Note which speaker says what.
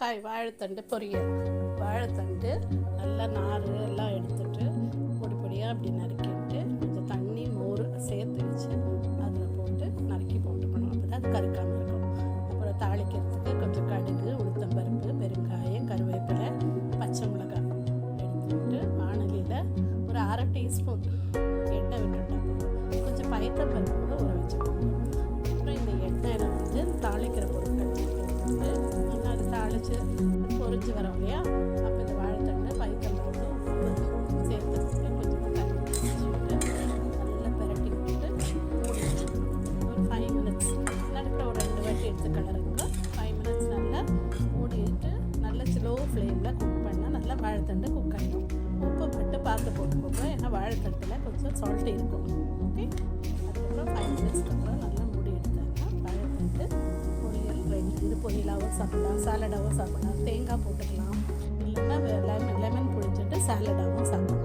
Speaker 1: வாழைத்தண்டு பொரியல். வாழைத்தண்டு நல்லா நார் எல்லாம் எடுத்துட்டு பொடி பொடியாக அப்படி நறுக்கிட்டு கொஞ்சம் தண்ணி மோர் சேர்த்து வச்சு அதில் போட்டு நறுக்கி போட்டுக்கணும். அப்போ தான் அது கருக்காமல் இருக்கும். அப்புறம் தாளிக்கிறதுக்கு கொஞ்சம் கடுகு, உளுத்தம்பருப்பு, பெருங்காயம், கருவேப்பிலை, பச்சை மிளகாய் எடுத்துக்கிட்டு வானலியில் ஒரு 1/2 டீஸ்பூன் எண்ணெய் விட்டுட்டா போதும். கொஞ்சம் பயத்தம்பருப்பு கூட ஊற வச்சுக்கோங்க. அப்புறம் இந்த எண்ணெயில் தாளிக்கிற பொருட்கள் போட்டு அது தாளித்து பொரிஞ்சு வரோம் இல்லையா, அப்போ இந்த வாழைத்தண்டு, பயத்தம்பருப்பு, உப்பு சேர்த்துக்கிட்டு கொஞ்சம் தண்ணி வச்சுட்டு நல்லா பெரட்டி விட்டுட்டு ஒரு 5 மினிட்ஸ் நடுக்கிற ஒரு 2 வாட்டி எடுத்து கிளறுங்க. 5 மினிட்ஸ் நல்லா மூடிட்டு நல்லா ஸ்லோ ஃப்ளேமில் குக் பண்ணால் நல்லா வாழைத்தண்டு குக் ஆகிடும். உப்பு மட்டும் பார்த்து போட்டுக்கோங்க, ஏன்னா வாழைத்தண்டில் கொஞ்சம் சால்ட் இருக்கும். ஓகே, அதுக்கப்புறம் 5 மினிட்ஸ்க்கு அப்புறம் நல்லா மூடி எடுத்தாங்கன்னா வாழைத்தண்டு பொரியல் ரெடி. இது பொரியலாகவும் சாப்பிடலாம், சாலடாகவும் சாப்பிடலாம், தேங்காய் போட்டுக்கலாம், இல்லைன்னா லெமன் புழிஞ்சிட்டு சாலடாகவும் சாப்பிடலாம்.